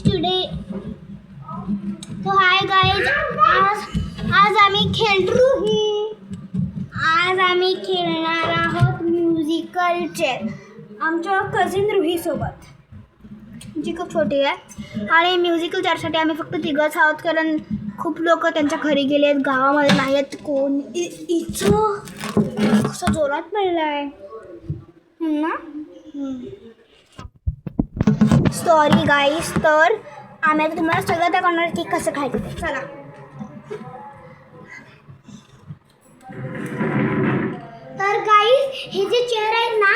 today. So hi guys, आज आम्ही खेळणार आहोत म्युझिकल चेअर आमच्या कझिन रुही सोबत, जी खूप छोटी आहे. आणि म्युझिकल चेअरसाठी आम्ही फक्त तिघंच आहोत, कारण खूप लोक त्यांच्या घरी गेले आहेत, गावामध्ये नाही आहेत कोण. इथं कसं जोरात पडलं आहे ना. सॉरी गाईस, तर आम्ही आता तुम्हाला सगळं त्या करणार की कसं खायचं ते. चला. तर गाईस, हे जे चेअर आहेत ना,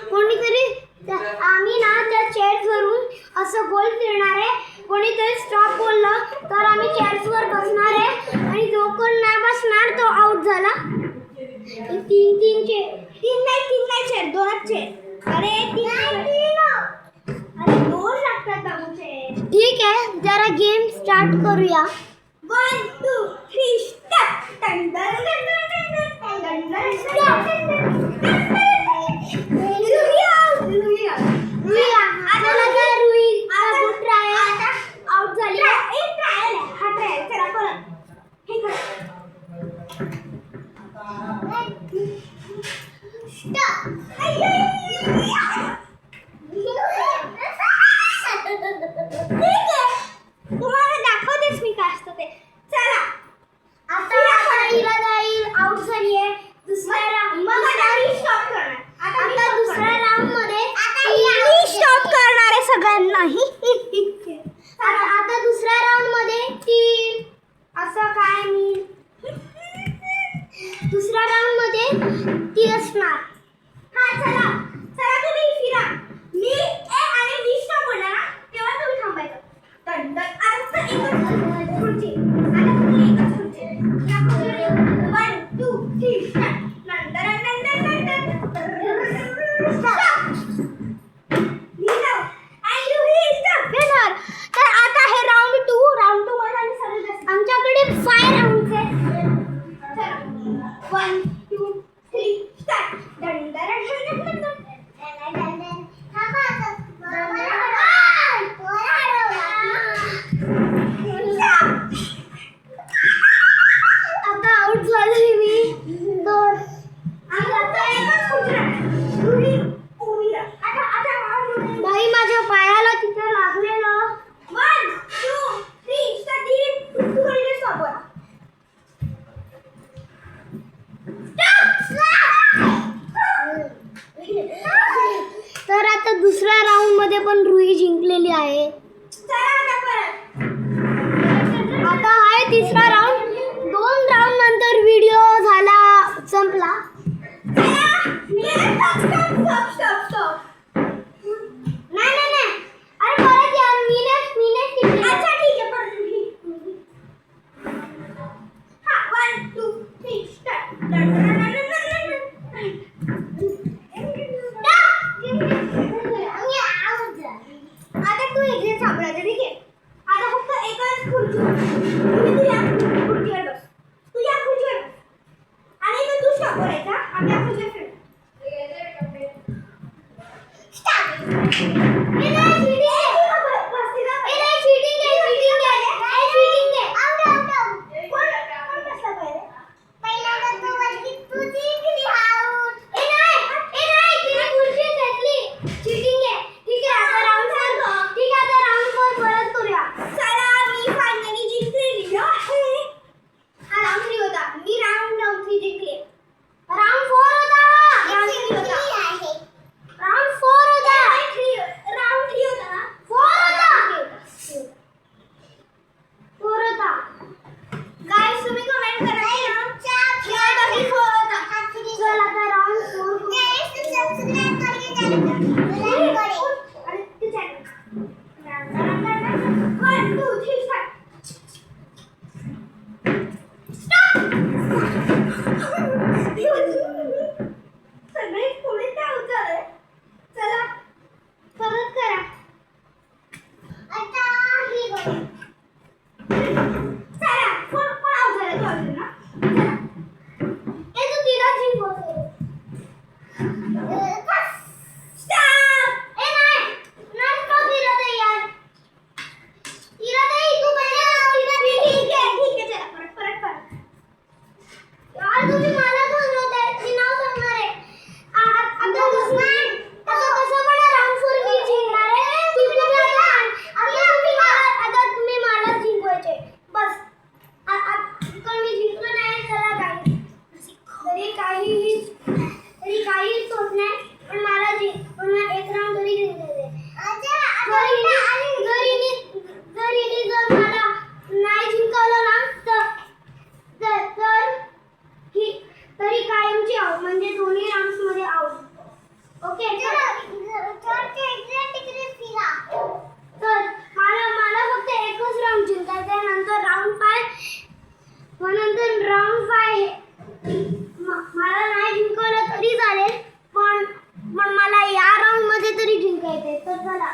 कोणीतरी आम्ही ना त्या चेअर्सवरून असं गोल फिरणार आहे. कोणीतरी स्टॉप बोललं तर आम्ही चेअर्सवर बसणार आहे, आणि जो कोण नाही बसणार तो आउट झाला. तीन नाही चेअर, दोनच चेअर. अरे दोन लागतात बाबूचे. ठीक आहे, जरा गेम स्टार्ट करूया. 1 2 3 स्टार्ट. आउट झाली. एक ट्रायल आहे, हा ट्रायल. चला परत हे कर. तुम्हाला दाखवतेच मी काय असतं ते. चला आता आउट झाली आहे. दुसऱ्या राऊंड स्टॉप करणार. आता दुसऱ्या राऊंड मध्ये मी स्टॉप करणार आहे सगळ्यांनाही. आता दुसऱ्या राऊंड मध्ये टीम असं काय मी दुसऱ्या राऊंड मध्ये ती असणार. हा चला तुम्ही फिरा. मी आणि मी स्टॉप होणार ना, तेव्हा तुम्ही थांबायचं. आता एकच खुर्ची. आता तुम्ही एकच खुर्ची. 1 2 3 स्टार्ट. तर आता हे राऊंड 2 मध्ये आम्ही सगळे आमच्याकडे 5 राऊंड्स आहेत. 1 2 3 स्टार्ट. आता आउट झाले मी. भाई माझ्या पायाला तिथे लागलेलं. 1 2 3 स्टार्ट. तर आता दुसऱ्या राऊंड मध्ये पण रुही जिंकलेली आहे. आता आहे तिसरा राऊंड. 2 राऊंड नंतर व्हिडिओ झाला संपला. नाही अरे परत यार. मी अच्छा ठीक आहे, परत हा 1 2 3 स्टार्ट. आता तू इथे सापडायचं. ठीक आहे, आता फक्त एकच खुर्ची. तू या खुर्चीवर बस. आणि मग तू स्टॉप करायचा. आम्ही या खुर्चीवर फिरू. स्टार्ट. जर मला नाही जिंकवलं ना तरी कायमची आऊट, म्हणजे दोन्ही राऊंड्स मध्ये आऊट. ओके, तर मला फक्त एकच राऊंड जिंकायचा आहे. नंतर राऊंड 5 मला नाही जिंकवलं तरी चालेल, पण मला या राऊंड मध्ये तरी जिंकायचंय. तर चला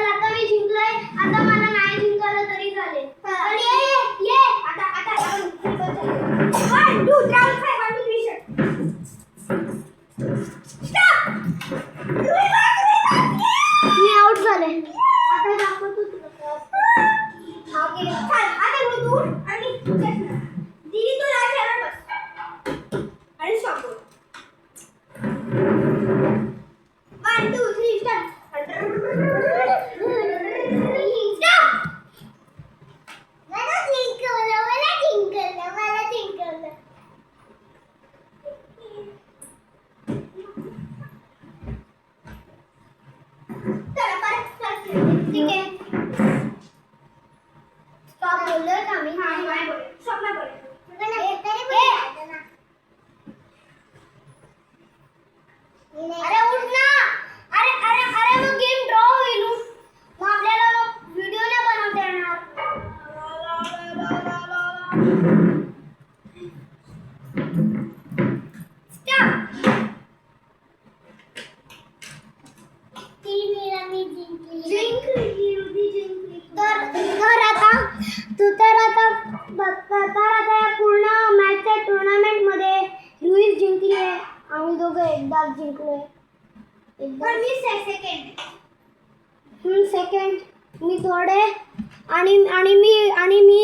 आता मी जिंकलोय. आता मला नाही जिंकवलं तरी चालेल. मी आउट झाले. आता दाखवतो ठीक आहे. स्टॉप बोललोय का मी? स्टॉप नाही बोलत. अरे उठ ना. अरे मग गेम ड्रॉ होईल. मग आपल्याला व्हिडिओ नाही बनवता येणार. तर आता या पूर्ण मॅचच्या टुर्नामेंट मध्ये लुईस जिंकली आहे. आम्ही दोघं एकदाच जिंकलोय. सेकंड मी थोडे आणि मी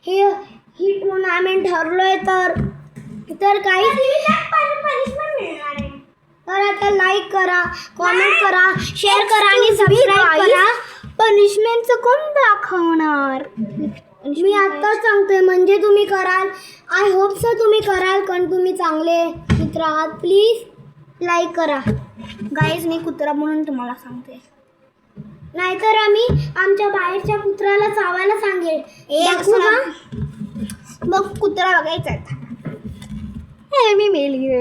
ही टुर्नामेंट हरलोय. तर काही पनिशमेंट मिळणार आहे. तर आता लाईक करा, कॉमेंट करा, शेअर करा आणि सबस्क्राईब करा. पनिशमेंटचं कोण दाखवणार? मी आत्ताच सांगतोय, म्हणजे तुम्ही कराल. आय होप सो तुम्ही कराल, कारण तुम्ही चांगले मित्र आहात. प्लीज लाईक करा. गाईज मी कुत्रा म्हणून तुम्हाला सांगते, नाहीतर आम्ही आमच्या बाहेरच्या कुत्र्याला चावायला सांगेल. दाखवू का? मग कुत्रा बघायचा. हे मी मेली.